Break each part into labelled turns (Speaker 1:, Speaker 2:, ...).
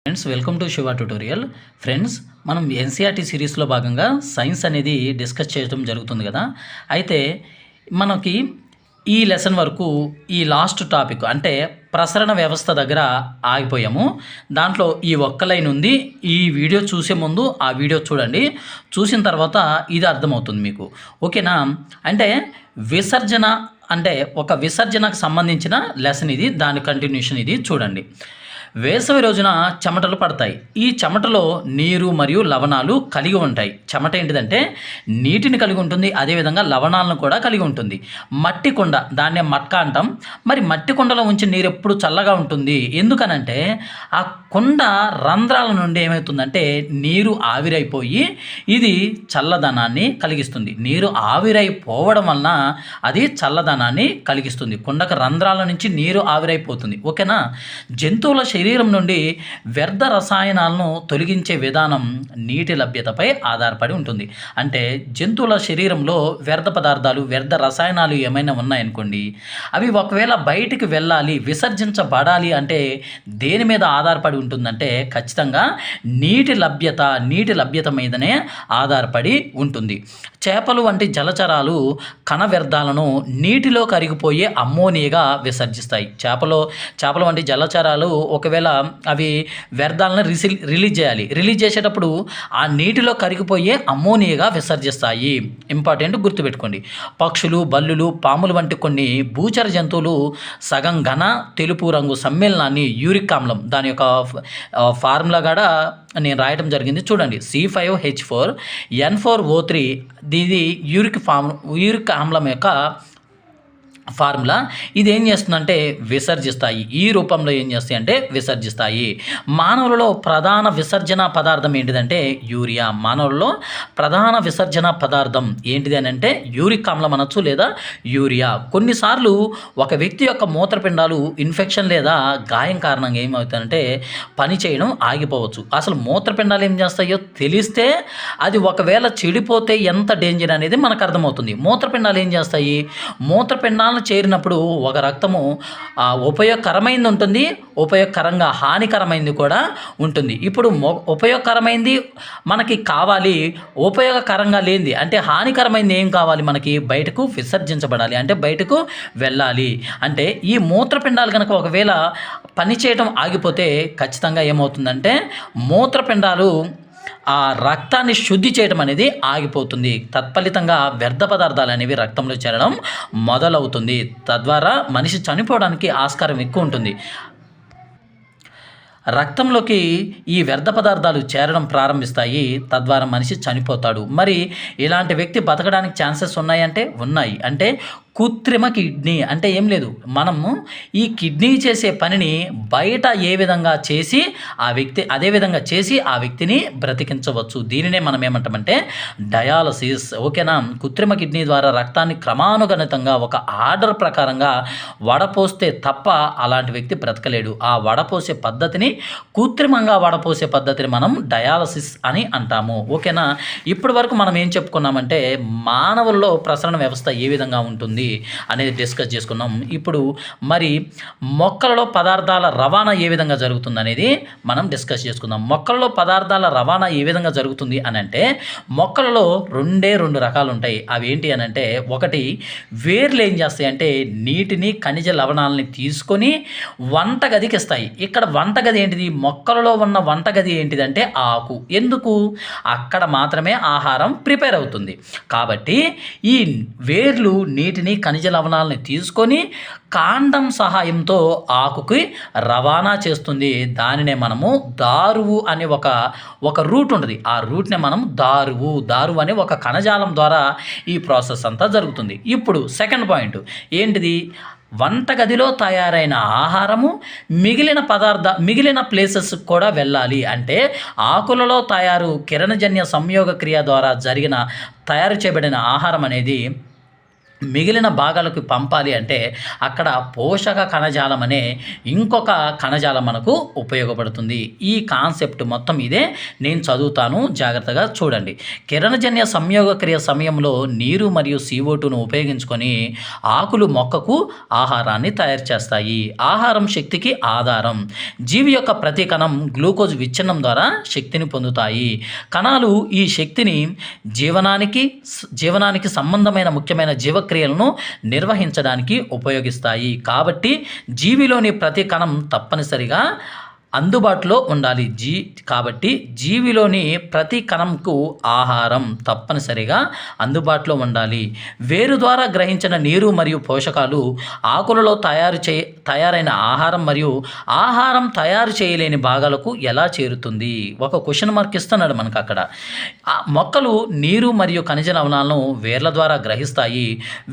Speaker 1: Friends, welcome to Shiva tutorial. Friends, మనం NCERT సిరీస్లో భాగంగా సైన్స్ అనేది డిస్కస్ చేయడం జరుగుతుంది కదా. అయితే మనకి ఈ లెసన్ వరకు ఈ లాస్ట్ టాపిక్ అంటే ప్రసరణ వ్యవస్థ దగ్గర ఆగిపోయాము. దాంట్లో ఈ ఒక్క లైన్ ఉంది. ఈ వీడియో చూసే ముందు ఆ వీడియో చూడండి. చూసిన తర్వాత ఇది అర్థమవుతుంది మీకు, ఓకేనా. అంటే విసర్జన అంటే ఒక విసర్జనకు సంబంధించిన లెసన్ ఇది, దాని కంటిన్యూషన్ ఇది చూడండి. వేసవి రోజున చెమటలు పడతాయి. ఈ చెమటలో నీరు మరియు లవణాలు కలిగి ఉంటాయి. చెమట ఏంటిదంటే నీటిని కలిగి ఉంటుంది, అదేవిధంగా లవణాలను కూడా కలిగి ఉంటుంది. మట్టి కుండ, దాన్నే మట్క అంటాం. మరి మట్టి కుండలో ఉంచి నీరు ఎప్పుడు చల్లగా ఉంటుంది. ఎందుకనంటే ఆ కుండ రంధ్రాల నుండి ఏమవుతుందంటే నీరు ఆవిరైపోయి ఇది చల్లదనాన్ని కలిగిస్తుంది. నీరు ఆవిరైపోవడం వలన అది చల్లదనాన్ని కలిగిస్తుంది. కుండకు రంధ్రాల నుంచి నీరు ఆవిరైపోతుంది, ఓకేనా. జంతువుల శరీరం నుండి వ్యర్థ రసాయనాలను తొలగించే విధానం నీటి లభ్యతపై ఆధారపడి ఉంటుంది. అంటే జంతువుల శరీరంలో వ్యర్థ పదార్థాలు, వ్యర్థ రసాయనాలు ఏమైనా ఉన్నాయనుకోండి, అవి ఒకవేళ బయటికి వెళ్ళాలి, విసర్జించబడాలి అంటే దేని మీద ఆధారపడి ఉంటుందంటే ఖచ్చితంగా నీటి లభ్యత మీదనే ఆధారపడి ఉంటుంది. చేపలు వంటి జలచరాలు కణ వ్యర్థాలను నీటిలో కరిగిపోయే అమ్మోనియాగా విసర్జిస్తాయి. చేపలు వంటి జలచరాలు ఒకవేళ అవి వ్యర్థాలను రిలీజ్ చేసేటప్పుడు ఆ నీటిలో కరిగిపోయే అమ్మోనియాగా విసర్జిస్తాయి. ఇంపార్టెంట్, గుర్తుపెట్టుకోండి. పక్షులు, బల్లులు, పాములు వంటి కొన్ని భూచర జంతువులు సగం ఘన తెలుపు రంగు సమ్మేళనాన్ని యూరిక్ ఆమ్లం, దాని యొక్క ఫార్ములా కూడా నేను రాయడం జరిగింది చూడండి. C5H4N4O3 ఇది యూరిక్ ఆమ్లం యొక్క ఫార్ములా. ఇది ఏం చేస్తుందంటే విసర్జిస్తాయి. ఈ రూపంలో ఏం చేస్తాయి అంటే విసర్జిస్తాయి. మానవులలో ప్రధాన విసర్జన పదార్థం ఏంటిదంటే యూరియా. మానవులలో ప్రధాన విసర్జన పదార్థం ఏంటిది అని అంటే యూరిక్ ఆమ్లం అనొచ్చు లేదా యూరియా. కొన్నిసార్లు ఒక వ్యక్తి యొక్క మూత్రపిండాలు ఇన్ఫెక్షన్ లేదా గాయం కారణంగా ఏమవుతుందంటే పని చేయడం ఆగిపోవచ్చు. అసలు మూత్రపిండాలు ఏం చేస్తాయో తెలిస్తే అది ఒకవేళ చెడిపోతే ఎంత డేంజర్ అనేది మనకు అర్థమవుతుంది. మూత్రపిండాలు ఏం చేస్తాయి, మూత్రపిండాలు చేరినప్పుడు ఒక రక్తము ఉపయోగకరమైంది ఉంటుంది, ఉపయోగకరంగా హానికరమైంది కూడా ఉంటుంది. ఇప్పుడు ఉపయోగకరమైంది మనకి కావాలి, ఉపయోగకరంగా లేనిది అంటే హానికరమైంది ఏం కావాలి మనకి, బయటకు విసర్జించబడాలి, అంటే బయటకు వెళ్ళాలి. అంటే ఈ మూత్రపిండాలు కనుక ఒకవేళ పనిచేయడం ఆగిపోతే ఖచ్చితంగా ఏమవుతుందంటే మూత్రపిండాలు ఆ రక్తాన్ని శుద్ధి చేయడం అనేది ఆగిపోతుంది. తత్ఫలితంగా వ్యర్థ పదార్థాలు అనేవి రక్తంలో చేరడం మొదలవుతుంది. తద్వారా మనిషి చనిపోవడానికి ఆస్కారం ఎక్కువ ఉంటుంది. రక్తంలోకి ఈ వ్యర్థ పదార్థాలు చేరడం ప్రారంభిస్తాయి, తద్వారా మనిషి చనిపోతాడు. మరి ఇలాంటి వ్యక్తి బతకడానికి ఛాన్సెస్ ఉన్నాయంటే ఉన్నాయి. అంటే కృత్రిమ కిడ్నీ అంటే ఏం లేదు, మనము ఈ కిడ్నీ చేసే పనిని బయట ఏ విధంగా చేసి అదే విధంగా చేసి ఆ వ్యక్తిని బ్రతికించవచ్చు. దీనినే మనం ఏమంటామంటే డయాలసిస్, ఓకేనా. కృత్రిమ కిడ్నీ ద్వారా రక్తాన్ని క్రమానుగణితంగా ఒక ఆర్డర్ ప్రకారంగా వడపోస్తే తప్ప అలాంటి వ్యక్తి బ్రతకలేడు. ఆ వడపోసే పద్ధతిని, కృత్రిమంగా వడపోసే పద్ధతిని మనం డయాలసిస్ అని అంటాము, ఓకేనా. ఇప్పటి వరకు మనం ఏం చెప్పుకున్నామంటే మానవుల్లో ప్రసరణ వ్యవస్థ ఏ విధంగా ఉంటుంది అనేది డిస్కస్ చేసుకున్నాం. ఇప్పుడు మరి మొక్కలలో పదార్థాల రవాణా ఏ విధంగా జరుగుతుంది అనేది మనం డిస్కస్ చేసుకుందాం. మొక్కలలో పదార్థాల రవాణా ఏ విధంగా జరుగుతుంది అని అంటే మొక్కలలో రెండు రకాలు ఉంటాయి. అవి ఏంటి అని అంటే, ఒకటి వేర్లు ఏం చేస్తాయి అంటే నీటిని, ఖనిజ లవణాలని తీసుకొని వంటగదికి ఇస్తాయి. ఇక్కడ వంటగది ఏంటిది, మొక్కలలో ఉన్న వంటగది ఏంటిదంటే ఆకు. ఎందుకు, అక్కడ మాత్రమే ఆహారం ప్రిపేర్ అవుతుంది. కాబట్టి ఈ వేర్లు నీటిని, ఖనిజ లవణాలని తీసుకొని కాండం సహాయంతో ఆకుకి రవాణా చేస్తుంది. దానినే మనము దారువు అనే ఒక రూట్ ఉంటుంది. ఆ రూట్నే మనం దారువు అనే ఒక కణజాలం ద్వారా ఈ ప్రాసెస్ అంతా జరుగుతుంది. ఇప్పుడు సెకండ్ పాయింట్ ఏంటిది, వంటగదిలో తయారైన ఆహారము మిగిలిన ప్లేసెస్ కూడా వెళ్ళాలి. అంటే ఆకులలో కిరణజన్య సంయోగ క్రియ ద్వారా తయారు చేయబడిన ఆహారం అనేది మిగిలిన భాగాలకు పంపాలి అంటే అక్కడ పోషక కణజాలం అనే ఇంకొక కణజాలం మనకు ఉపయోగపడుతుంది. ఈ కాన్సెప్ట్ మొత్తం ఇదే, నేను చదువుతాను, జాగ్రత్తగా చూడండి. కిరణజన్య సంయోగక్రియ సమయంలో నీరు మరియు CO2ను ఉపయోగించుకొని ఆకులు మొక్కకు ఆహారాన్ని తయారు చేస్తాయి. ఆహారం శక్తికి ఆధారం. జీవి యొక్క ప్రతి కణం గ్లూకోజ్ విచ్ఛిన్నం ద్వారా శక్తిని పొందుతాయి. కణాలు ఈ శక్తిని జీవనానికి సంబంధమైన ముఖ్యమైన జీవక్రియలను నిర్వహించడానికి ఉపయోగిస్తాయి. కాబట్టి జీవిలోని ప్రతి కణం తప్పనిసరిగా అందుబాటులో ఉండాలి. కాబట్టి జీవిలోని ప్రతి కణంకు ఆహారం తప్పనిసరిగా అందుబాటులో ఉండాలి. వేరు ద్వారా గ్రహించిన నీరు మరియు పోషకాలు ఆకులలో తయారైన ఆహారం మరియు ఆహారం తయారు చేయలేని భాగాలకు ఎలా చేరుతుంది? ఒక క్వశ్చన్ మార్క్ ఇస్తున్నాడు మనకు అక్కడ. మొక్కలు నీరు మరియు ఖనిజ లవణాలను వేర్ల ద్వారా గ్రహిస్తాయి.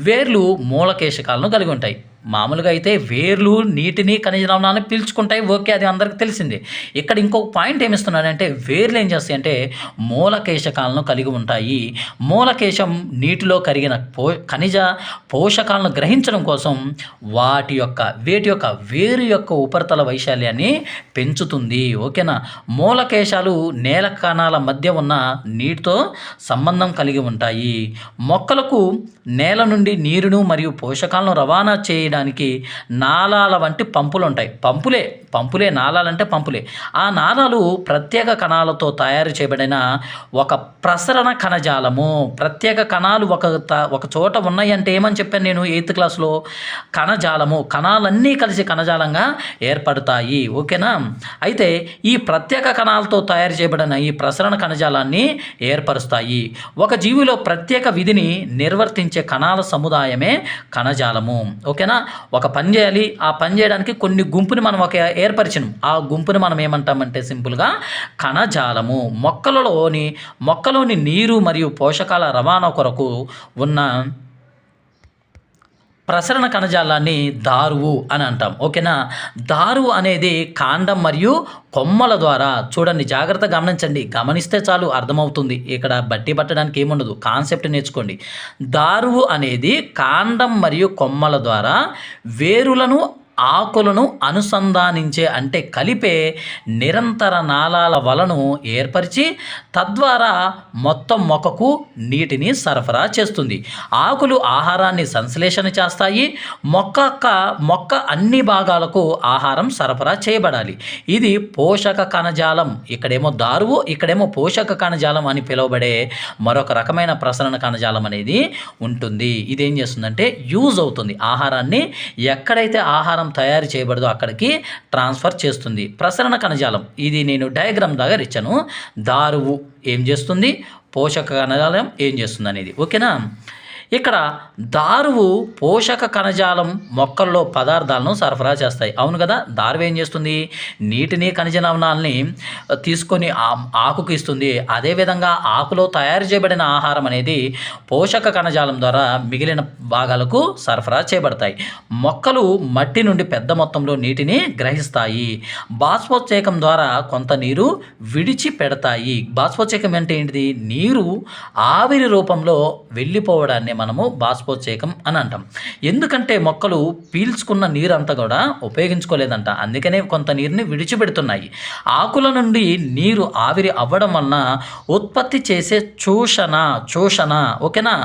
Speaker 1: వేర్లు మూలకేశకాలను కలిగి ఉంటాయి. మామూలుగా అయితే వేర్లు నీటిని ఖనిజ లవణాలను పీల్చుకుంటాయి, ఓకే, అది అందరికీ తెలిసిందే. ఇక్కడ ఇంకొక పాయింట్ ఏమిస్తున్నాడంటే వేర్లు ఏం చేస్తాయి అంటే మూలకేశకాలను కలిగి ఉంటాయి. మూలకేశం నీటిలో కరిగిన ఖనిజ పోషకాలను గ్రహించడం కోసం వేటి యొక్క వేరు యొక్క ఉపరితల వైశాల్యాన్ని పెంచుతుంది. ఓకేనా. మూలకేశాలు నేల కణాల మధ్య ఉన్న నీటితో సంబంధం కలిగి ఉంటాయి. మొక్కలకు నేల నుండి నీరును మరియు పోషకాలను రవాణా చేయడానికి నాళాల వంటి పంపులు ఉంటాయి. పంపులే నాళాలంటే పంపులే. ఆ నాళాలు ప్రత్యేక కణాలతో తయారు చేయబడిన ఒక ప్రసరణ కణజాలము. ప్రత్యేక కణాలు ఒక చోట ఉన్నాయి అంటే ఏమని చెప్పాను నేను 8th క్లాస్లో? కణజాలము. కణాలన్నీ కలిసి కణజాలంగా ఏర్పడతాయి. ఓకేనా. అయితే ఈ ప్రత్యేక కణాలతో తయారు చేయబడిన ఈ ప్రసరణ కణజాలాన్ని ఏర్పరుస్తాయి. ఒక జీవిలో ప్రత్యేక విధిని నిర్వర్తించే కణాల సముదాయమే కణజాలము. ఓకేనా. ఒక పని చేయాలి, ఆ పని చేయడానికి కొన్ని గుంపుని మనం ఏర్పరిచినాం. ఆ గుంపుని మనం ఏమంటామంటే సింపుల్గా కణజాలము. మొక్కలోని నీరు మరియు పోషకాల రవాణా కొరకు ఉన్న ప్రసరణ కణజాలాన్ని దారువు అని అంటాం. ఓకేనా. దారువు అనేది కాండం మరియు కొమ్మల ద్వారా, చూడండి, జాగ్రత్తగా గమనిస్తే చాలు అర్థమవుతుంది. ఇక్కడ బట్టి పట్టడానికి ఏముండదు, కాన్సెప్ట్ నేర్చుకోండి. దారువు అనేది కాండం మరియు కొమ్మల ద్వారా వేరులను ఆకులను అనుసంధానించే అంటే కలిపే నిరంతర నాళాల వలను ఏర్పరిచి తద్వారా మొత్తం మొక్కకు నీటిని సరఫరా చేస్తుంది. ఆకులు ఆహారాన్ని సంశ్లేషణ చేస్తాయి. మొక్క అన్ని భాగాలకు ఆహారం సరఫరా చేయబడాలి. ఇది పోషక కణజాలం. ఇక్కడేమో దారువు, ఇక్కడేమో పోషక కణజాలం అని పిలువబడే మరొక రకమైన ప్రసరణ కణజాలం అనేది ఉంటుంది. ఇదేం చేస్తుందంటే యూజ్ అవుతుంది. ఆహారాన్ని ఎక్కడైతే ఆహారం తయారు చేయబడదో అక్కడికి ట్రాన్స్ఫర్ చేస్తుంది. ప్రసరణ కణజాలం ఇది నేను డయాగ్రామ్ లాగా ఇచ్చాను. దారువు ఏం చేస్తుంది, పోషక కణజాలం ఏం చేస్తుంది అనేది. ఓకేనా. ఇక్కడ దారువు పోషక కణజాలం మొక్కల్లో పదార్థాలను సరఫరా చేస్తాయి. అవును కదా. దారువు ఏం చేస్తుంది, నీటిని ఖనిజ లవణాలని తీసుకొని ఆకుకు ఇస్తుంది. అదేవిధంగా ఆకులో తయారు చేయబడిన ఆహారం అనేది పోషక కణజాలం ద్వారా మిగిలిన భాగాలకు సరఫరా చేయబడతాయి. మొక్కలు మట్టి నుండి పెద్ద మొత్తంలో నీటిని గ్రహిస్తాయి. బాష్పోత్సేకం ద్వారా కొంత నీరు విడిచిపెడతాయి. బాష్పోత్సేకం అంటే ఏంటిది, నీరు ఆవిరి రూపంలో వెళ్ళిపోవడాన్ని మనము బాష్పోత్సేకం అని అంటాం. ఎందుకంటే మొక్కలు పీల్చుకున్న నీరంతా కూడా ఉపయోగించుకోలేదంట, అందుకనే కొంత నీరుని విడిచిపెడుతున్నాయి. ఆకుల నుండి నీరు ఆవిరి అవ్వడం వలన ఉత్పత్తి చేసే శోషణ. ఓకేనా.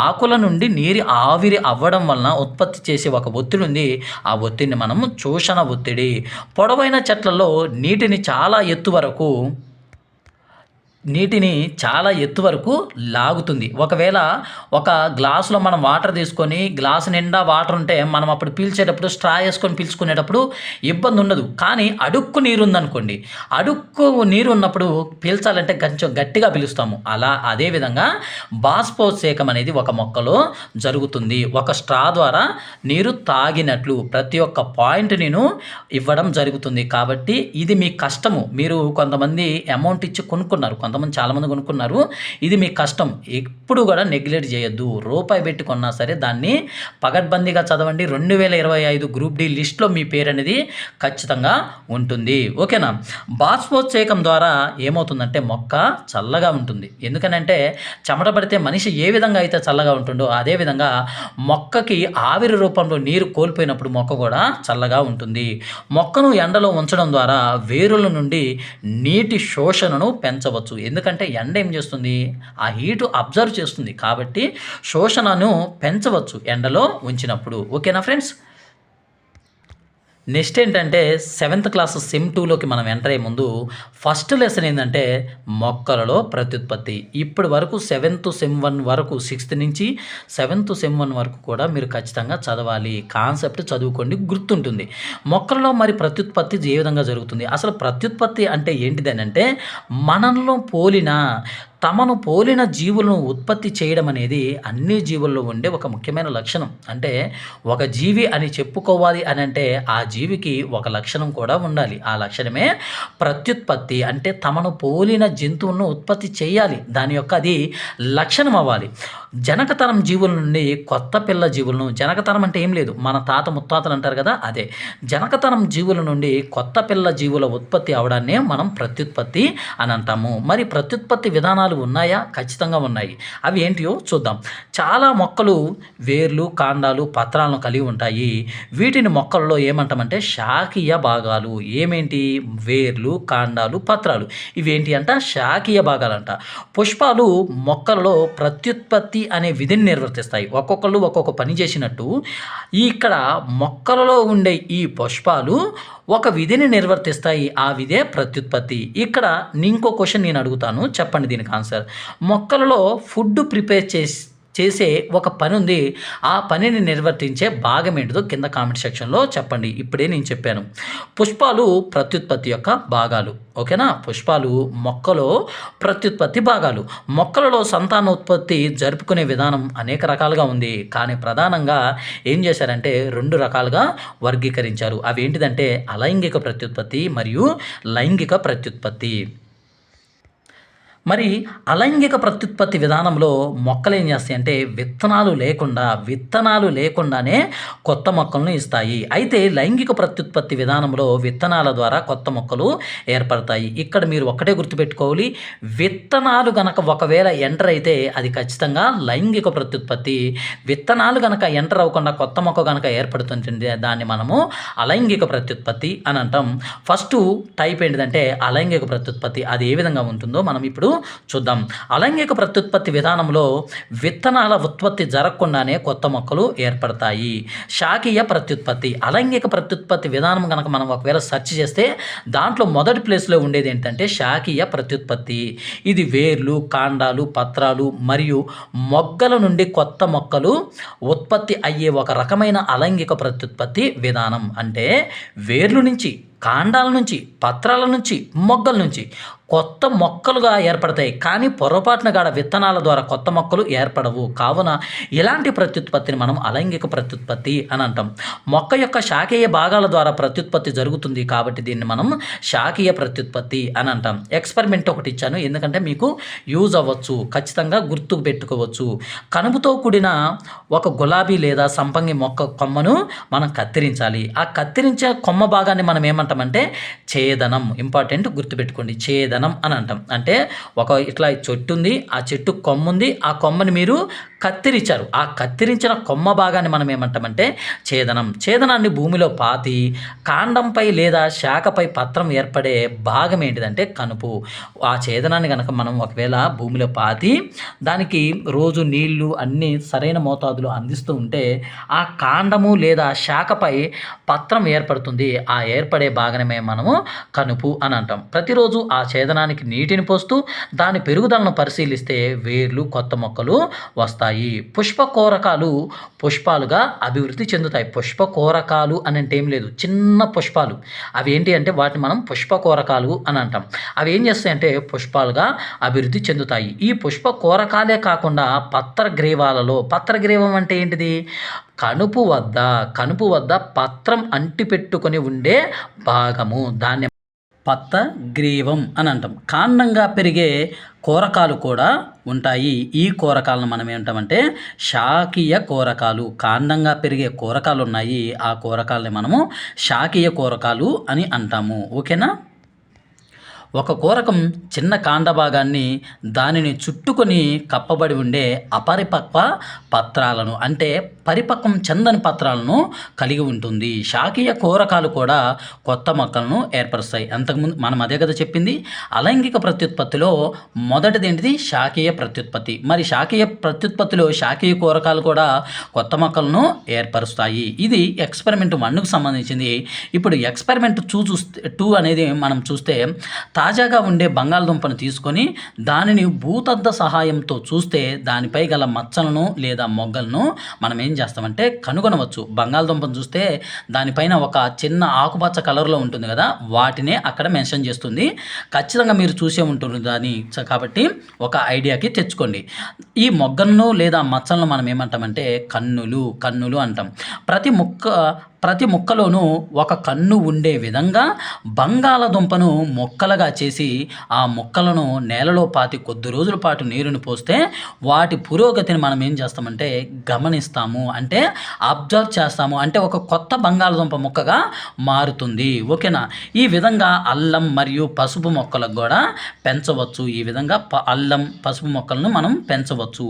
Speaker 1: ఆకుల నుండి నీరు ఆవిరి అవ్వడం వలన ఉత్పత్తి చేసే ఒక ఒత్తిడి ఉంది. ఆ ఒత్తిడిని మనము శోషణ ఒత్తిడి. పొడవైన చెట్లలో నీటిని చాలా ఎత్తు వరకు లాగుతుంది. ఒకవేళ ఒక గ్లాసులో మనం వాటర్ తీసుకొని గ్లాసు నిండా వాటర్ ఉంటే మనం అప్పుడు పీల్చేటప్పుడు స్ట్రా వేసుకొని పీల్చుకునేటప్పుడు ఇబ్బంది ఉండదు. కానీ అడుక్కు నీరు ఉందనుకోండి, అడుక్కు నీరు ఉన్నప్పుడు పీల్చాలంటే కొంచెం గట్టిగా పీలుస్తాము. అదేవిధంగా బాష్పోత్సేకం అనేది ఒక మొక్కలో జరుగుతుంది. ఒక స్ట్రా ద్వారా నీరు తాగినట్లు ప్రతి ఒక్క పాయింట్ నేను ఇవ్వడం జరుగుతుంది. కాబట్టి ఇది మీ కష్టము. మీరు కొంతమంది అమౌంట్ ఇచ్చి కొనుక్కున్నారు, కొంతమంది కొంతమంది చాలామంది కొనుక్కున్నారు. ఇది మీ కష్టం, ఎప్పుడు కూడా నెగ్లెక్ట్ చేయొద్దు. రూపాయి పెట్టి కొన్నా సరే దాన్ని పగడ్బందీగా చదవండి. 2025 గ్రూప్ డి లిస్ట్లో మీ పేరు అనేది ఖచ్చితంగా ఉంటుంది. ఓకేనా. బాష్పోత్సేకం ద్వారా ఏమవుతుందంటే మొక్క చల్లగా ఉంటుంది. ఎందుకనంటే చెమట పడితే మనిషి ఏ విధంగా అయితే చల్లగా ఉంటుందో అదేవిధంగా మొక్కకి ఆవిరి రూపంలో నీరు కోల్పోయినప్పుడు మొక్క కూడా చల్లగా ఉంటుంది. మొక్కను ఎండలో ఉంచడం ద్వారా వేరుల నుండి నీటి శోషణను పెంచవచ్చు. ఎందుకంటే ఎండ ఏం చేస్తుంది, ఆ హీటు అబ్జర్వ్ చేస్తుంది కాబట్టి శోషణను పెంచవచ్చు ఎండలో ఉంచినప్పుడు. ఓకేనా ఫ్రెండ్స్. నెక్స్ట్ ఏంటంటే 7th క్లాస్ సెమ్ 2లోకి మనం ఎంటర్ అయ్యే ముందు ఫస్ట్ లెసన్ ఏంటంటే మొక్కలలో ప్రత్యుత్పత్తి. ఇప్పటి వరకు 7th సెమ్ 1 వరకు 6th నుంచి 7th సెమ్ 1 వరకు కూడా మీరు ఖచ్చితంగా చదవాలి. కాన్సెప్ట్ చదువుకోండి, గుర్తుంటుంది. మొక్కలలో మరి ప్రత్యుత్పత్తి ఏ విధంగా జరుగుతుంది, అసలు ప్రత్యుత్పత్తి అంటే ఏంటిదని అంటే మనలో తమను పోలిన జీవులను ఉత్పత్తి చేయడం అనేది అన్ని జీవుల్లో ఉండే ఒక ముఖ్యమైన లక్షణం. అంటే ఒక జీవి అని చెప్పుకోవాలి అని అంటే ఆ జీవికి ఒక లక్షణం కూడా ఉండాలి. ఆ లక్షణమే ప్రత్యుత్పత్తి. అంటే తమను పోలిన జంతువులను ఉత్పత్తి చేయాలి, దాని యొక్క అది లక్షణం అవ్వాలి. జనకతరం జీవుల నుండి కొత్త పిల్ల జీవులను, జనకతరం అంటే ఏం లేదు, మన తాత ముత్తాతలు అంటారు కదా, అదే జనకతరం జీవుల నుండి కొత్త పిల్ల జీవుల ఉత్పత్తి అవడాన్నే మనం ప్రత్యుత్పత్తి అని అంటాము. మరి ప్రత్యుత్పత్తి విధానాలు ఉన్నాయా? ఖచ్చితంగా ఉన్నాయి. అవి ఏంటియో చూద్దాం. చాలా మొక్కలు వేర్లు, కాండాలు, పత్రాలను కలిగి ఉంటాయి. వీటిని మొక్కల్లో ఏమంటామంటే శాఖీయ భాగాలు. ఏమేంటి? వేర్లు, కాండాలు, పత్రాలు. ఇవేంటి అంట? శాఖీయ భాగాలంట. పుష్పాలు మొక్కలలో ప్రత్యుత్పత్తి అనే విధిని నిర్వర్తిస్తాయి. ఒక్కొక్కళ్ళు ఒక్కొక్క పని చేసినట్టు ఇక్కడ మొక్కలలో ఉండే ఈ పుష్పాలు ఒక విధిని నిర్వర్తిస్తాయి. ఆ విధే ప్రత్యుత్పత్తి. ఇక్కడ ఇంకో క్వశ్చన్ నేను అడుగుతాను, చెప్పండి దీనికి ఆన్సర్. మొక్కలలో ఫుడ్ ప్రిపేర్ చేసే ఒక పని ఉంది. ఆ పనిని నిర్వర్తించే భాగం ఏంటిదో కింద కామెంట్ సెక్షన్లో చెప్పండి. ఇప్పుడే నేను చెప్పాను. పుష్పాలు ప్రత్యుత్పత్తి యొక్క భాగాలు. ఓకేనా. పుష్పాలు మొక్కలో ప్రత్యుత్పత్తి భాగాలు. మొక్కలలో సంతానోత్పత్తి జరుపుకునే విధానం అనేక రకాలుగా ఉంది. కానీ ప్రధానంగా ఏం చేశారంటే 2 రకాలుగా వర్గీకరించారు. అవి ఏంటిదంటే అలైంగిక ప్రత్యుత్పత్తి మరియు లైంగిక ప్రత్యుత్పత్తి. మరి అలైంగిక ప్రత్యుత్పత్తి విధానంలో మొక్కలు ఏం చేస్తాయి అంటే విత్తనాలు లేకుండానే కొత్త మొక్కలను ఇస్తాయి. అయితే లైంగిక ప్రత్యుత్పత్తి విధానంలో విత్తనాల ద్వారా కొత్త మొక్కలు ఏర్పడతాయి. ఇక్కడ మీరు ఒక్కటే గుర్తుపెట్టుకోవాలి, విత్తనాలు గనక ఒకవేళ ఎంటర్ అయితే అది ఖచ్చితంగా లైంగిక ప్రత్యుత్పత్తి. విత్తనాలు గనక ఎంటర్ అవ్వకుండా కొత్త మొక్క గనక ఏర్పడుతుంటుంది దాన్ని మనము అలైంగిక ప్రత్యుత్పత్తి అని అంటాం. ఫస్ట్ టైప్ ఏంటిదంటే అలైంగిక ప్రత్యుత్పత్తి. అది ఏ విధంగా ఉంటుందో మనం ఇప్పుడు చూద్దాం. అలైంగిక ప్రత్యుత్పత్తి విధానంలో విత్తనాల ఉత్పత్తి జరగకుండానే కొత్త మొక్కలు ఏర్పడతాయి. శాఖీయ ప్రత్యుత్పత్తి. అలైంగిక ప్రత్యుత్పత్తి విధానం కనుక మనం ఒకవేళ సెర్చ్ చేస్తే దాంట్లో మొదటి ప్లేస్లో ఉండేది ఏంటంటే శాఖీయ ప్రత్యుత్పత్తి. ఇది వేర్లు, కాండాలు, పత్రాలు మరియు మొగ్గల నుండి కొత్త మొక్కలు ఉత్పత్తి అయ్యే ఒక రకమైన అలైంగిక ప్రత్యుత్పత్తి విధానం. అంటే వేర్లు నుంచి, కాండాల నుంచి, పత్రాల నుంచి, మొగ్గల నుంచి కొత్త మొక్కలుగా ఏర్పడతాయి. కానీ పొరపాటున గాడ విత్తనాల ద్వారా కొత్త మొక్కలు ఏర్పడవు. కావున ఇలాంటి ప్రత్యుత్పత్తిని మనం అలైంగిక ప్రత్యుత్పత్తి అని అంటాం. మొక్క యొక్క శాఖీయ భాగాల ద్వారా ప్రత్యుత్పత్తి జరుగుతుంది కాబట్టి దీన్ని మనం శాఖీయ ప్రత్యుత్పత్తి అని అంటాం. ఎక్స్పెరిమెంట్ ఒకటి ఇచ్చాను, ఎందుకంటే మీకు యూజ్ అవ్వచ్చు, ఖచ్చితంగా గుర్తుకు పెట్టుకోవచ్చు. కనుపుతో కూడిన ఒక గులాబీ లేదా సంపంగి మొక్క కొమ్మను మనం కత్తిరించాలి. ఆ కత్తిరించే కొమ్మ భాగాన్ని మనం ఏమంటామంటే ఛేదనం. ఇంపార్టెంట్, గుర్తుపెట్టుకోండి, ఛేదనం అని అంటాం. అంటే ఒక ఇట్లా చెట్టు ఉంది, ఆ చెట్టు కొమ్మ ఉంది, ఆ కొమ్మని మీరు కత్తిరించారు. ఆ కత్తిరించిన కొమ్మ భాగాన్ని మనం ఏమంటామంటే ఛేదనం. ఛేదనాన్ని భూమిలో పాతి కాండంపై లేదా శాఖపై పత్రం ఏర్పడే భాగం ఏంటిదంటే కనుపు. ఆ ఛేదనాన్ని కనుక మనం ఒకవేళ భూమిలో పాతి దానికి రోజు నీళ్లు అన్నీ సరైన మోతాదులో అందిస్తూ ఉంటే ఆ కాండము లేదా శాఖపై పత్రం ఏర్పడుతుంది. ఆ ఏర్పడే భాగమే మనము కనుపు అని అంటాం. ప్రతిరోజు ఆ ఛేదనానికి నీటిని పోస్తూ దాని పెరుగుదలను పరిశీలిస్తే వేర్లు, కొత్త మొక్కలు వస్తాయి. పుష్పకోరకాలు పుష్పాలుగా అభివృద్ధి చెందుతాయి. పుష్పకోరకాలు అని అంటే ఏం లేదు, చిన్న పుష్పాలు. అవి ఏంటి అంటే వాటిని మనం పుష్పకోరకాలు అని అంటాం. అవి ఏం చేస్తాయంటే పుష్పాలుగా అభివృద్ధి చెందుతాయి. ఈ పుష్పకోరకాలే కాకుండా పత్రగ్రీవాలలో, పత్రగ్రీవం అంటే ఏంటిది? కనుపు వద్ద పత్రం అంటిపెట్టుకొని ఉండే భాగము, దాన్ని పత్రగ్రీవం అని అంటాం. కాండంగా పెరిగే కూరకాలు కూడా ఉంటాయి. ఈ కూరకాలను మనం ఏమంటామంటే శాకీయ కూరకాలు. కాండంగా పెరిగే కూరకాలు ఉన్నాయి, ఆ కూరకాలని మనము శాకీయ కూరకాలు అని అంటాము. ఓకేనా. ఒక కూరకం చిన్న కాండ భాగాన్ని దానిని చుట్టుకొని కప్పబడి ఉండే అపరిపక్వ పత్రాలను అంటే పరిపక్వం చెందని పత్రాలను కలిగి ఉంటుంది. శాకీయ కూరకాలు కూడా కొత్త మొక్కలను ఏర్పరుస్తాయి. అంతకుముందు మనం అదే కదా చెప్పింది. అలైంగిక ప్రత్యుత్పత్తిలో మొదటిది ఏంటిది? శాకీయ ప్రత్యుత్పత్తి. మరి శాకీయ ప్రత్యుత్పత్తిలో శాకీయ కూరకాలు కూడా కొత్త మొక్కలను ఏర్పరుస్తాయి. ఇది ఎక్స్పెరిమెంట్ 1కు సంబంధించింది. ఇప్పుడు ఎక్స్పెరిమెంట్ 2 అనేది మనం చూస్తే తాజాగా ఉండే బంగాళదుంపను తీసుకొని దానిని భూతద్ద సహాయంతో చూస్తే దానిపై గల మచ్చలను లేదా మొగ్గలను మనం ఏం చేస్తామంటే కనుగొనవచ్చు. బంగాళదుంపను చూస్తే దానిపైన ఒక చిన్న ఆకుపచ్చ కలర్లో ఉంటుంది కదా, వాటినే అక్కడ మెన్షన్ చేస్తుంది. ఖచ్చితంగా మీరు చూసే ఉంటుంది దాన్ని. కాబట్టి ఒక ఐడియాకి తెచ్చుకోండి. ఈ మొగ్గలను లేదా మచ్చలను మనం ఏమంటామంటే కన్నులు అంటాం. ప్రతి ముక్కలోనూ ఒక కన్ను ఉండే విధంగా బంగాళదుంపను మొక్కలుగా చేసి ఆ మొక్కలను నేలలో పాతి కొద్ది రోజుల పాటు నీరుని పోస్తే వాటి పురోగతిని మనం ఏం చేస్తామంటే గమనిస్తాము, అంటే అబ్జర్వ్ చేస్తాము. అంటే ఒక కొత్త బంగాళదుంప మొక్కగా మారుతుంది. ఓకేనా. ఈ విధంగా అల్లం మరియు పసుపు మొక్కలకు కూడా పెంచవచ్చు. ఈ విధంగా అల్లం పసుపు మొక్కలను మనం పెంచవచ్చు.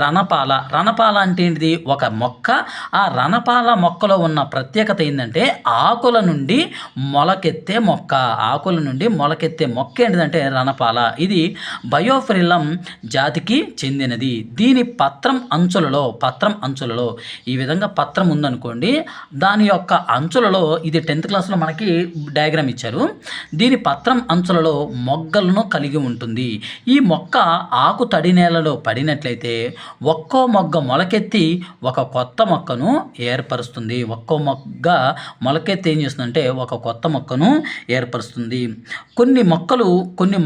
Speaker 1: రణపాల అంటే ఏంటిది? ఒక మొక్క. ఆ రణపాల మొక్కలో ఉన్న ప్రత్యేకత ఏంటంటే ఆకుల నుండి మొలకెత్తే మొక్క ఏంటిదంటే రణపాల. ఇది బయోఫ్రిల్లం జాతికి చెందినది. దీని పత్రం అంచులలో ఈ విధంగా పత్రం ఉందనుకోండి, దాని యొక్క అంచులలో ఇది 10th క్లాస్లో మనకి డయాగ్రామ్ ఇచ్చారు. దీని పత్రం అంచులలో మొగ్గలను కలిగి ఉంటుంది. ఈ మొక్క ఆకు తడి నేలలో పడినట్లయితే ఒక్కో మొగ్గ మొలకెత్తి ఒక కొత్త మొక్కను ఏర్పరుస్తుంది. ఒక్కో మొగ్గ మొలకెత్తి ఏం చేస్తుందంటే ఒక కొత్త మొక్కను ఏర్పరుస్తుంది. కొన్ని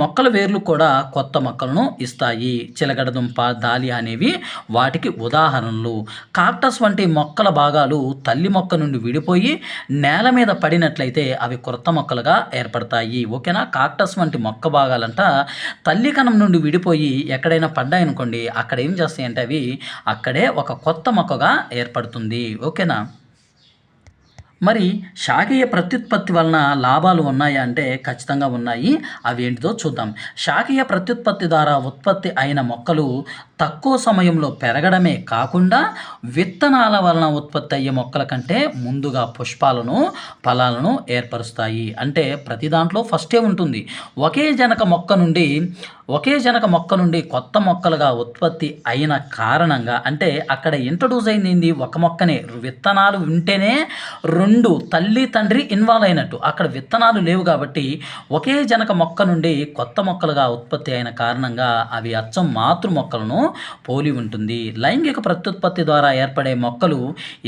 Speaker 1: మొక్కల వేర్లు కూడా కొత్త మొక్కలను ఇస్తాయి. చిలగడదుంప, దాలియా అనేవి వాటికి ఉదాహరణలు. కాక్టస్ వంటి మొక్కల భాగాలు తల్లి మొక్క నుండి విడిపోయి నేల మీద పడినట్లయితే అవి కొత్త మొక్కలుగా ఏర్పడతాయి. ఓకేనా. కాక్టస్ వంటి మొక్క భాగాలంట తల్లి కణం నుండి విడిపోయి ఎక్కడైనా పడ్డాయనుకోండి, అక్కడ ఏం చేస్తాయంటే అవి అక్కడే ఒక కొత్త మొక్కగా ఏర్పడుతుంది. ఓకేనా. మరి శాకీయ ప్రత్యుత్పత్తి వలన లాభాలు ఉన్నాయా అంటే ఖచ్చితంగా ఉన్నాయి. అవి ఏంటిదో చూద్దాం. శాకీయ ప్రత్యుత్పత్తి ద్వారా ఉత్పత్తి అయిన మొక్కలు తక్కువ సమయంలో పెరగడమే కాకుండా విత్తనాల వలన ఉత్పత్తి అయ్యే మొక్కల కంటే ముందుగా పుష్పాలను, ఫలాలను ఏర్పరుస్తాయి. అంటే ప్రతి దాంట్లో ఫస్టే ఉంటుంది. ఒకే జనక మొక్క నుండి కొత్త మొక్కలుగా ఉత్పత్తి అయిన కారణంగా, అంటే అక్కడ ఇంట్రడ్యూస్ అయింది ఒక మొక్కనే. విత్తనాలు ఉంటేనే 2 తల్లి తండ్రి ఇన్వాల్వ్ అయినట్టు. అక్కడ విత్తనాలు లేవు కాబట్టి ఒకే జనక మొక్క నుండి కొత్త మొక్కలుగా ఉత్పత్తి అయిన కారణంగా అవి అచ్చం మాతృ మొక్కలను పోలి ఉంటుంది. లైంగిక ప్రత్యుత్పత్తి ద్వారా ఏర్పడే మొక్కలు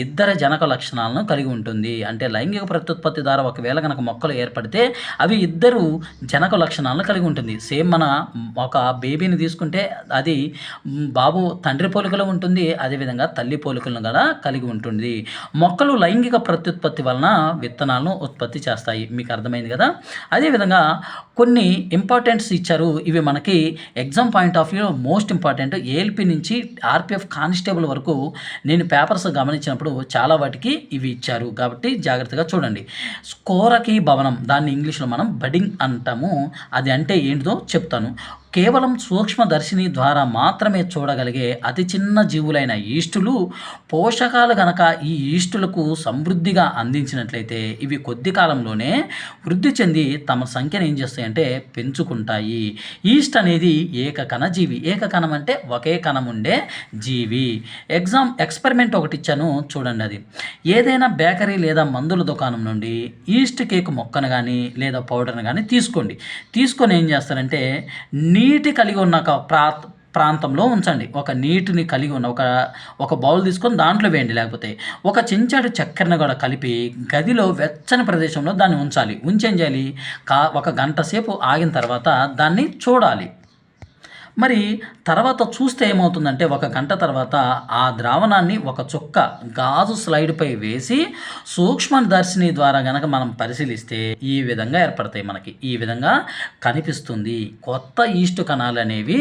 Speaker 1: ఇద్దరు జనక లక్షణాలను కలిగి ఉంటుంది. అంటే లైంగిక ప్రత్యుత్పత్తి ద్వారా ఒకవేళ కనుక మొక్కలు ఏర్పడితే అవి ఇద్దరు జనక లక్షణాలను కలిగి ఉంటుంది. సేమ్ మన ఒక బేబీని తీసుకుంటే అది బాబు తండ్రి పోలికలో ఉంటుంది, అదేవిధంగా తల్లి పోలికలను కూడా కలిగి ఉంటుంది. మొక్కలు లైంగిక ప్రత్యుత్పత్తి వలన విత్తనాలను ఉత్పత్తి చేస్తాయి. మీకు అర్థమైంది కదా. అదేవిధంగా కొన్ని ఇంపార్టెంట్స్ ఇచ్చారు. ఇవి మనకి exam point of view most important. ALP నుంచి ఆర్పిఎఫ్ కానిస్టేబుల్ వరకు నేను పేపర్స్ గమనించినప్పుడు చాలా వాటికి ఇవి ఇచ్చారు కాబట్టి జాగ్రత్తగా చూడండి. స్కోరకి భవనం, దాన్ని ఇంగ్లీష్లో మనం బడింగ్ అంటాము. అది అంటే ఏంటిదో చెప్తాను. కేవలం సూక్ష్మదర్శిని ద్వారా మాత్రమే చూడగలిగే అతి చిన్న జీవులైన ఈస్టులు పోషకాలు గనక ఈ ఈస్టులకు సమృద్ధిగా అందించినట్లయితే ఇవి కొద్ది కాలంలోనే వృద్ధి చెంది తమ సంఖ్యను ఏం చేస్తాయంటే పెంచుకుంటాయి. ఈస్ట్ అనేది ఏకకణ జీవి. ఏకకణం అంటే ఒకే కణం ఉండే జీవి. ఎక్స్పెరిమెంట్ ఒకటి ఇచ్చాను చూడండి. అది ఏదైనా బేకరీ లేదా మందుల దుకాణం నుండి ఈస్ట్ కేక్ మొక్కను కానీ లేదా పౌడర్ని కానీ తీసుకొని ఏం చేస్తారంటే నీటి కలిగి ఉన్న ప్రాంతంలో ఉంచండి. ఒక నీటిని కలిగి ఉన్న ఒక బౌల్ తీసుకొని దాంట్లో వేయండి. లేకపోతే ఒక చెంచాడు చక్కెరను కూడా కలిపి గదిలో వెచ్చని ప్రదేశంలో దాన్ని ఉంచాలి. ఉంచేం చేయాలి? 1 గంట సేపు ఆగిన తర్వాత దాన్ని చూడాలి. మరి తర్వాత చూస్తే ఏమవుతుందంటే ఒక గంట తర్వాత ఆ ద్రావణాన్ని ఒక చుక్క గాజు స్లైడ్పై వేసి సూక్ష్మదర్శిని ద్వారా గనక మనం పరిశీలిస్తే ఈ విధంగా ఏర్పడతాయి. మనకి ఈ విధంగా కనిపిస్తుంది. కొత్త ఈస్ట్ కణాలు అనేవి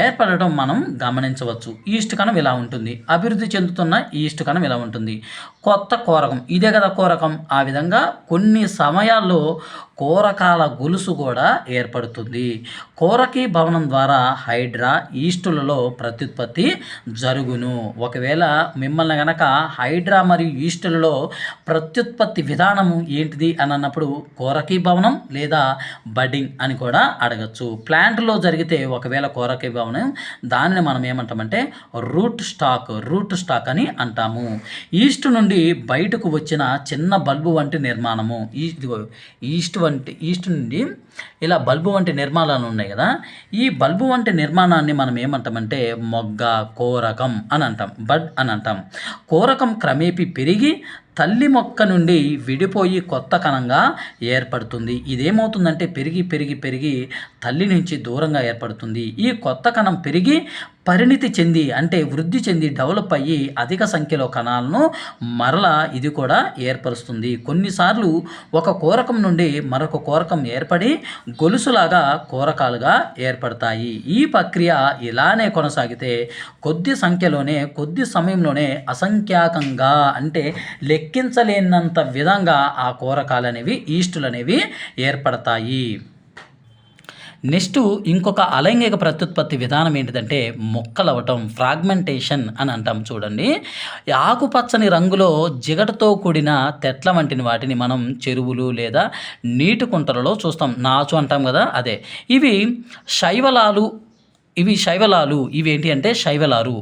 Speaker 1: ఏర్పడటం మనం గమనించవచ్చు. ఈస్ట్ కణం ఇలా ఉంటుంది, అభివృద్ధి చెందుతున్న ఈస్ట్ కణం ఇలా ఉంటుంది. కొత్త కోరకం, ఇదే కదా కోరకం. ఆ విధంగా కొన్ని సమయాల్లో కోరకాల గొలుసు కూడా ఏర్పడుతుంది. కోరకీ భవనం ద్వారా హైడ్రా ఈస్టులలో ప్రత్యుత్పత్తి జరుగును. ఒకవేళ మిమ్మల్ని గనక హైడ్రా మరియు ఈస్టులలో ప్రత్యుత్పత్తి విధానం ఏంటిది అని అన్నప్పుడు కోరకీ భవనం లేదా బడ్డింగ్ అని కూడా అడగచ్చు. ప్లాంట్లో జరిగితే ఒకవేళ కోరకీ భవనం, దానిని మనం ఏమంటామంటే రూట్ స్టాక్ అని అంటాము. ఈస్ట్ నుండి బయటకు వచ్చిన చిన్న బల్బు వంటి నిర్మాణము. ఈస్ట్ నుండి ఇలా బల్బు వంటి నిర్మాణాలు ఉన్నాయి కదా, ఈ బల్బు వంటి నిర్మాణాన్ని మనం ఏమంటామంటే మొగ్గ, కోరకం అని అంటాం, బడ్ అని అంటాం. కోరకం క్రమేపీ పెరిగి తల్లి మొక్క నుండి విడిపోయి కొత్త కణంగా ఏర్పడుతుంది. ఇదేమవుతుందంటే పెరిగి తల్లి నుంచి దూరంగా ఏర్పడుతుంది. ఈ కొత్త కణం పెరిగి పరిణితి చెంది అంటే వృద్ధి చెంది డెవలప్ అయ్యి అధిక సంఖ్యలో కణాలను మరలా ఇది కూడా ఏర్పరుస్తుంది. కొన్నిసార్లు ఒక కోరకం నుండి మరొక కోరకం ఏర్పడి గొలుసులాగా కోరకాలుగా ఏర్పడతాయి. ఈ ప్రక్రియ ఇలానే కొనసాగితే కొద్ది సమయంలోనే అసంఖ్యాకంగా అంటే లెక్కించలేనంత విధంగా ఆ కోరకాలు అనేవి ఈస్టులు అనేవి ఏర్పడతాయి. నెక్స్ట్ ఇంకొక అలైంగిక ప్రత్యుత్పత్తి విధానం ఏంటిదంటే మొక్కలవటం, ఫ్రాగ్మెంటేషన్ అని అంటాం. చూడండి, ఆకుపచ్చని రంగులో జిగటతో కూడిన తెట్ల వంటిని వాటిని మనం చెరువులు లేదా నీటి కుంటలలో చూస్తాం. నాచు అంటాం కదా, అదే. ఇవి శైవలాలు. ఇవేంటి అంటే శైవలాలు.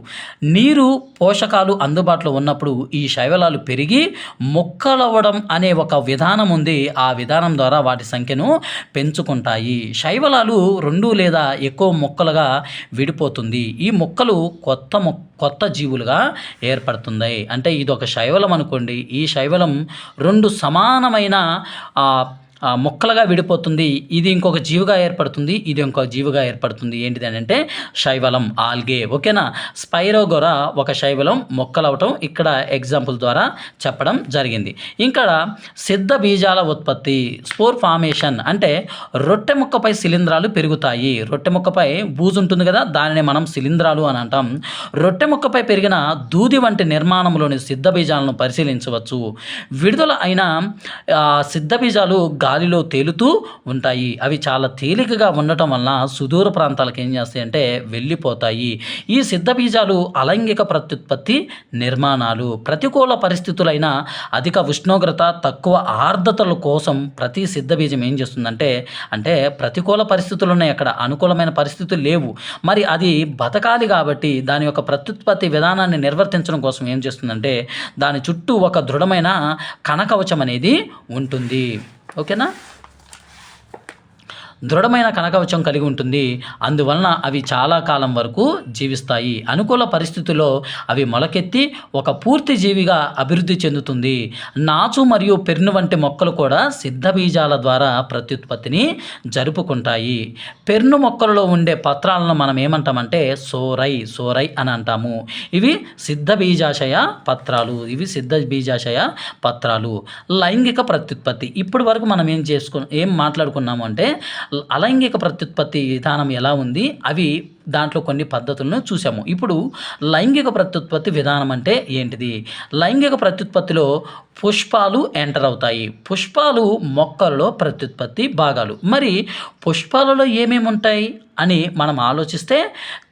Speaker 1: నీరు, పోషకాలు అందుబాటులో ఉన్నప్పుడు ఈ శైవలాలు పెరిగి మొక్కలవ్వడం అనే ఒక విధానం ఉంది. ఆ విధానం ద్వారా వాటి సంఖ్యను పెంచుకుంటాయి. శైవలాలు 2 లేదా ఎక్కువ మొక్కలుగా విడిపోతుంది. ఈ మొక్కలు కొత్త జీవులుగా ఏర్పడుతుంది. అంటే ఇది ఒక శైవలం అనుకోండి. ఈ శైవలం 2 సమానమైన మొక్కలుగా విడిపోతుంది. ఇది ఇంకొక జీవిగా ఏర్పడుతుంది, ఇది ఇంకొక జీవిగా ఏర్పడుతుంది. ఏంటిది అంటే శైవలం, ఆల్గే. ఓకేనా. స్పైరోగోరా ఒక శైవలం మొక్కలవటం ఇక్కడ ఎగ్జాంపుల్ ద్వారా చెప్పడం జరిగింది. ఇక్కడ సిద్ధ బీజాల ఉత్పత్తి, స్పోర్ ఫార్మేషన్ అంటే రొట్టె ముక్కపై శిలీంధ్రాలు పెరుగుతాయి. రొట్టె ముక్కపై బూజు ఉంటుంది కదా, దానిని మనం శిలీంధ్రాలు అని అంటాం. రొట్టె ముక్కపై పెరిగిన దూది వంటి నిర్మాణంలోని సిద్ధ బీజాలను పరిశీలించవచ్చు. విడుదల అయిన సిద్ధ బీజాలు గాలిలో తేలుతూ ఉంటాయి. అవి చాలా తేలికగా ఉండటం వలన సుదూర ప్రాంతాలకు ఏం చేస్తాయి అంటే వెళ్ళిపోతాయి. ఈ సిద్ధ బీజాలు అలైంగిక ప్రత్యుత్పత్తి నిర్మాణాలు. ప్రతికూల పరిస్థితులైన అధిక ఉష్ణోగ్రత, తక్కువ ఆర్ద్రతల కోసం ప్రతి సిద్ధ బీజం ఏం చేస్తుందంటే, అంటే ప్రతికూల పరిస్థితులు ఉన్నాయి, అక్కడ అనుకూలమైన పరిస్థితులు లేవు. మరి అది బతకాలి కాబట్టి దాని యొక్క ప్రత్యుత్పత్తి విధానాన్ని నిర్వర్తించడం కోసం ఏం చేస్తుందంటే దాని చుట్టూ ఒక దృఢమైన కణకవచం అనేది ఉంటుంది. ఓకేనా. దృఢమైన కణకవచం కలిగి ఉంటుంది. అందువలన అవి చాలా కాలం వరకు జీవిస్తాయి. అనుకూల పరిస్థితుల్లో అవి మొలకెత్తి ఒక పూర్తి జీవిగా అభివృద్ధి చెందుతుంది. నాచు మరియు పెర్ను వంటి మొక్కలు కూడా సిద్ధ బీజాల ద్వారా ప్రత్యుత్పత్తిని జరుపుకుంటాయి. పెర్ను మొక్కలలో ఉండే పత్రాలను మనం ఏమంటామంటే సోరై అని అంటాము. ఇవి సిద్ధ బీజాశయ పత్రాలు. లైంగిక ప్రత్యుత్పత్తి. ఇప్పటి వరకు మనం ఏం మాట్లాడుకున్నాము అంటే అలైంగిక ప్రత్యుత్పత్తి విధానం ఎలా ఉంది, అవి దాంట్లో కొన్ని పద్ధతులను చూసాము. ఇప్పుడు లైంగిక ప్రత్యుత్పత్తి విధానం అంటే ఏంటిది? లైంగిక ప్రత్యుత్పత్తిలో పుష్పాలు ఎంటర్ అవుతాయి. పుష్పాలు మొక్కలలో ప్రత్యుత్పత్తి భాగాలు. మరి పుష్పాలలో ఏమేమి ఉంటాయి అని మనం ఆలోచిస్తే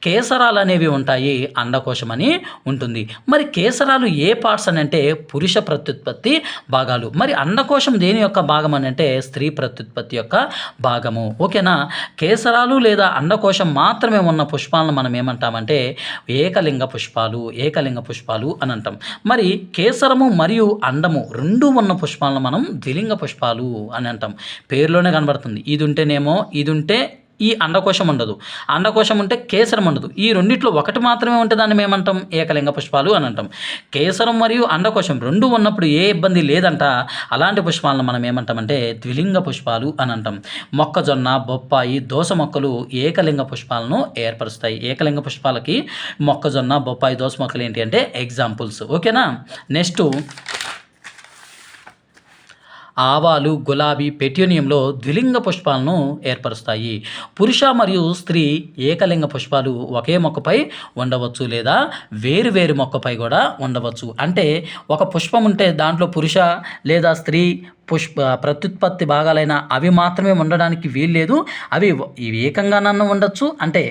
Speaker 1: కేసరాలు అనేవి ఉంటాయి, అండకోశం అని ఉంటుంది. మరి కేసరాలు ఏ పార్ట్స్ అని అంటే పురుష ప్రత్యుత్పత్తి భాగాలు. మరి అండకోశం దేని యొక్క భాగం అని అంటే స్త్రీ ప్రత్యుత్పత్తి యొక్క భాగము. ఓకేనా. కేసరాలు లేదా అండకోశం మాత్రమే ఉన్న పుష్పాలను మనం ఏమంటామంటే ఏకలింగ పుష్పాలు అని అంటాం. మరి కేసరము మరియు అండము 2 ఉన్న పుష్పాలను మనం ద్విలింగ పుష్పాలు అని అంటాం. పేరులోనే కనబడుతుంది. ఇది ఉంటే ఈ అండకోశం ఉండదు. అండకోశం ఉంటే కేసరం ఉండదు. ఈ రెండిట్లో ఒకటి మాత్రమే ఉంటే దాన్ని ఏమంటాం? ఏకలింగ పుష్పాలు అని అంటాం. కేసరం మరియు అండకోశం రెండు ఉన్నప్పుడు ఏ ఇబ్బంది లేదంట. అలాంటి పుష్పాలను మనం ఏమంటామంటే ద్విలింగ పుష్పాలు అని అంటాం. మొక్కజొన్న, బొప్పాయి, దోస మొక్కలు ఏకలింగ పుష్పాలను ఏర్పరుస్తాయి. ఏకలింగ పుష్పాలకి మొక్కజొన్న, బొప్పాయి, దోస మొక్కలు ఏంటి అంటే ఎగ్జాంపుల్స్. ఓకేనా. నెక్స్ట్ ఆవాలు, గులాబీ, పెట్యూనియంలో ద్విలింగ పుష్పాలను ఏర్పరుస్తాయి. పురుష మరియు స్త్రీ ఏకలింగ పుష్పాలు ఒకే మొక్కపై ఉండవచ్చు లేదా వేరు వేరు మొక్కపై కూడా ఉండవచ్చు. అంటే ఒక పుష్పం ఉంటే దాంట్లో పురుష లేదా స్త్రీ ప్రత్యుత్పత్తి భాగాలైన అవి మాత్రమే ఉండడానికి వీల్లేదు. అవి ఏకంగానన్నా ఉండొచ్చు, అంటే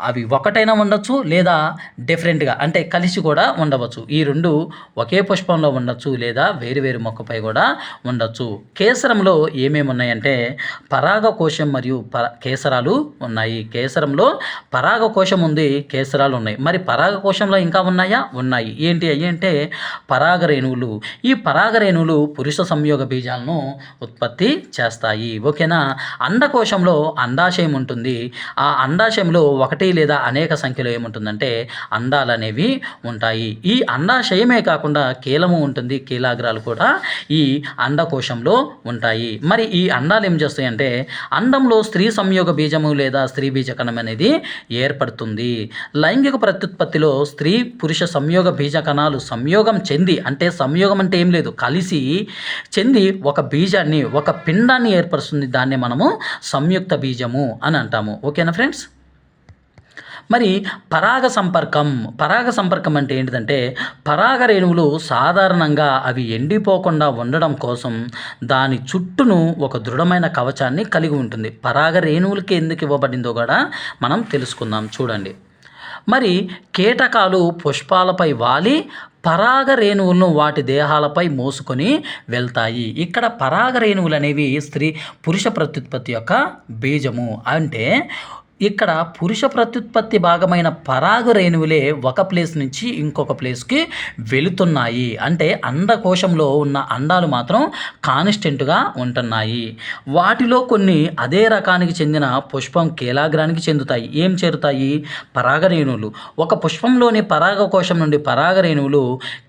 Speaker 1: అవి ఒకటైనా ఉండొచ్చు, లేదా డిఫరెంట్గా అంటే కలిసి కూడా ఉండవచ్చు. ఈ రెండు ఒకే పుష్పంలో ఉండొచ్చు లేదా వేరు వేరు మొక్కపై కూడా ఉండొచ్చు. కేసరంలో ఏమేమి ఉన్నాయంటే పరాగకోశం మరియు కేసరాలు ఉన్నాయి. కేసరంలో పరాగకోశం ఉంది, కేసరాలు ఉన్నాయి. మరి పరాగకోశంలో ఇంకా ఉన్నాయా? ఉన్నాయి. ఏంటి అవి అంటే పరాగరేణువులు. ఈ పరాగరేణువులు పురుష సంయోగ బీజాలను ఉత్పత్తి చేస్తాయి. ఓకేనా. అండకోశంలో అండాశయం ఉంటుంది. ఆ అండాశయంలో ఒకటి లేదా అనేక సంఖ్యలో ఏముంటుందంటే అండాలు అనేవి ఉంటాయి. ఈ అండాశయమే కాకుండా కీలము ఉంటుంది, కీలాగ్రాలు కూడా ఈ అండకోశంలో ఉంటాయి. మరి ఈ అండాలు ఏం చేస్తాయంటే అండంలో స్త్రీ సంయోగ బీజము లేదా స్త్రీ బీజకణం అనేది ఏర్పడుతుంది. లైంగిక ప్రత్యుత్పత్తిలో స్త్రీ పురుష సంయోగ బీజకణాలు సంయోగం చెంది, అంటే సంయోగం అంటే ఏం లేదు, కలిసి చెంది ఒక బీజాన్ని, ఒక పిండాన్ని ఏర్పరుస్తుంది. దాన్ని మనము సంయుక్త బీజము అని అంటాము. ఓకేనా ఫ్రెండ్స్. మరి పరాగ సంపర్కం అంటే ఏంటిదంటే పరాగ రేణువులు సాధారణంగా అవి ఎండిపోకుండా ఉండడం కోసం దాని చుట్టూను ఒక దృఢమైన కవచాన్ని కలిగి ఉంటుంది. పరాగ రేణువులకి ఎందుకు ఇవ్వబడిందో కూడా మనం తెలుసుకుందాం. చూడండి. మరి కీటకాలు పుష్పాలపై వాలి పరాగ రేణువులను వాటి దేహాలపై మోసుకొని వెళ్తాయి. ఇక్కడ పరాగ రేణువులు అనేవి పురుష ప్రత్యుత్పత్తి యొక్క బీజము. అంటే ఇక్కడ పురుష ప్రత్యుత్పత్తి భాగమైన పరాగ రేణువులే ఒక ప్లేస్ నుంచి ఇంకొక ప్లేస్కి వెళుతున్నాయి. అంటే అండకోశంలో ఉన్న అండాలు మాత్రం కాన్స్టెంట్గా ఉంటున్నాయి. వాటిలో కొన్ని అదే రకానికి చెందిన పుష్పం కీలాగ్రానికి చెందుతాయి. ఏం చేరుతాయి? పరాగ రేణువులు. ఒక పుష్పంలోని పరాగకోశం నుండి పరాగ రేణువులు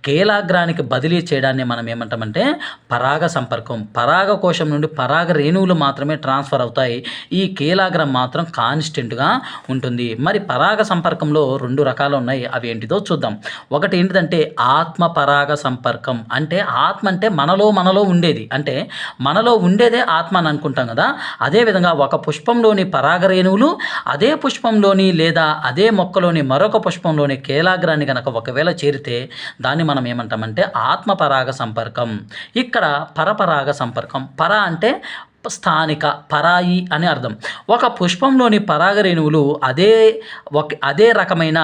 Speaker 1: కీలాగ్రానికి బదిలీ చేయడాన్ని మనం ఏమంటామంటే పరాగ సంపర్కం. పరాగకోశం నుండి పరాగ రేణువులు మాత్రమే ట్రాన్స్ఫర్ అవుతాయి. ఈ కీలాగ్రం మాత్రం కాన్స్టెంట్గా ఉంటుంది. మరి పరాగ సంపర్కంలో రెండు రకాలు ఉన్నాయి. అవి ఏంటిదో చూద్దాం. ఒకటి ఏంటిదంటే ఆత్మ పరాగ సంపర్కం. అంటే ఆత్మ అంటే మనలో ఉండేది, అంటే మనలో ఉండేదే ఆత్మ అని అనుకుంటాం కదా. అదేవిధంగా ఒక పుష్పంలోని పరాగ రేణువులు అదే పుష్పంలోని లేదా అదే మొక్కలోని మరొక పుష్పంలోని కీలాగ్రాన్ని కనుక ఒకవేళ చేరితే దాన్ని మనం ఏమంటామంటే ఆత్మ పరాగ సంపర్కం. ఇక్కడ పరపరాగ సంపర్కం. పర అంటే స్థానిక, పరాయి అని అర్థం. ఒక పుష్పంలోని పరాగ రేణువులు అదే రకమైన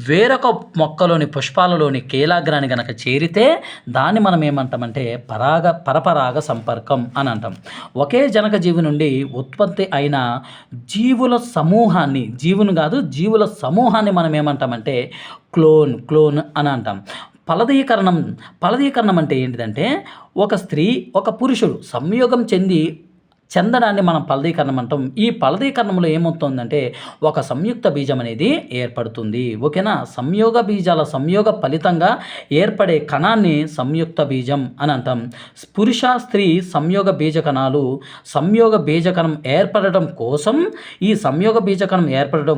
Speaker 1: వేరొక మొక్కలోని పుష్పాలలోని కీలాగ్రాన్ని గనక చేరితే దాన్ని మనం ఏమంటామంటే పరపరాగ సంపర్కం అని అంటాం. ఒకే జనక జీవి నుండి ఉత్పత్తి అయిన జీవుల సమూహాన్ని మనం ఏమంటామంటే క్లోన్ అని అంటాం. ఫలదీకరణం అంటే ఏంటిదంటే ఒక స్త్రీ ఒక పురుషుడు సంయోగం చెందడాన్ని మనం ఫలదీకరణం అంటాం. ఈ ఫలదీకరణంలో ఏమవుతుందంటే ఒక సంయుక్త బీజం అనేది ఏర్పడుతుంది. ఓకేనా. సంయోగ బీజాల సంయోగ ఫలితంగా ఏర్పడే కణాన్ని సంయుక్త బీజం అని అంటాం. పురుష స్త్రీ సంయోగ బీజకణాలు సంయోగ బీజకణం ఏర్పడటం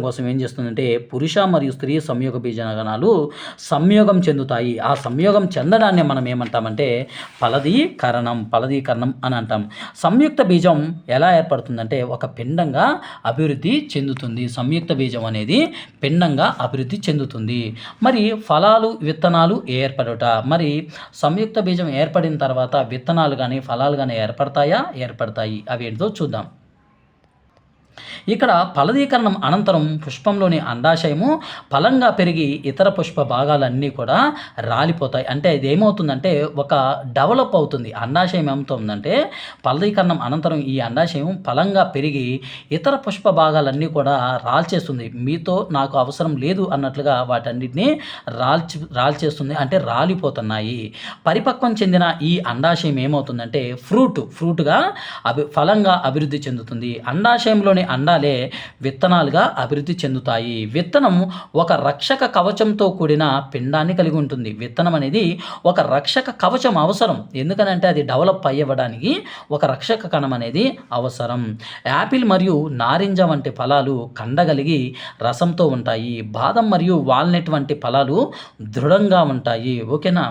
Speaker 1: కోసం ఏం చేస్తుందంటే పురుష మరియు స్త్రీ సంయోగ బీజకణాలు సంయోగం చెందుతాయి. ఆ సంయోగం చెందడాన్ని మనం ఏమంటామంటే ఫలదీకరణం అని అంటాం. సంయుక్త బీజం ఎలా ఏర్పడుతుందంటే ఒక పిండంగా అభివృద్ధి చెందుతుంది. సంయుక్త బీజం అనేది పిండంగా అభివృద్ధి చెందుతుంది. మరి ఫలాలు విత్తనాలు ఏర్పడుట. మరి సంయుక్త బీజం ఏర్పడిన తర్వాత విత్తనాలు కానీ ఫలాలు కానీ ఏర్పడతాయి. అవి ఏంటో చూద్దాం. ఇక్కడ ఫలదీకరణం అనంతరం పుష్పంలోని అండాశయము ఫలంగా పెరిగి ఇతర పుష్ప భాగాలన్నీ కూడా రాలిపోతాయి. అంటే ఇది ఏమవుతుందంటే ఒక డెవలప్ అవుతుంది. అండాశయం ఏమవుతుందంటే ఫలదీకరణం అనంతరం ఈ అండాశయం ఫలంగా పెరిగి ఇతర పుష్ప భాగాలన్నీ కూడా రాల్చేస్తుంది. మీతో నాకు అవసరం లేదు అన్నట్లుగా వాటన్నిటిని రాల్చేస్తుంది, అంటే రాలిపోతున్నాయి. పరిపక్వం చెందిన ఈ అండాశయం ఏమవుతుందంటే ఫ్రూట్గా ఫలంగా అభివృద్ధి చెందుతుంది. అండాశయంలోని ఖండాలే విత్తనాలుగా అభివృద్ధి చెందుతాయి. విత్తనం ఒక రక్షక కవచంతో కూడిన పిండాన్ని కలిగి ఉంటుంది. విత్తనం అనేది ఒక రక్షక కవచం అవసరం. ఎందుకనంటే అది డెవలప్ అయ్యడానికి ఒక రక్షక కణం అనేది అవసరం. యాపిల్ మరియు నారింజ వంటి ఫలాలు కండగలిగి రసంతో ఉంటాయి. బాదం మరియు వాల్నట్ వంటి ఫలాలు దృఢంగా ఉంటాయి. ఓకేనా?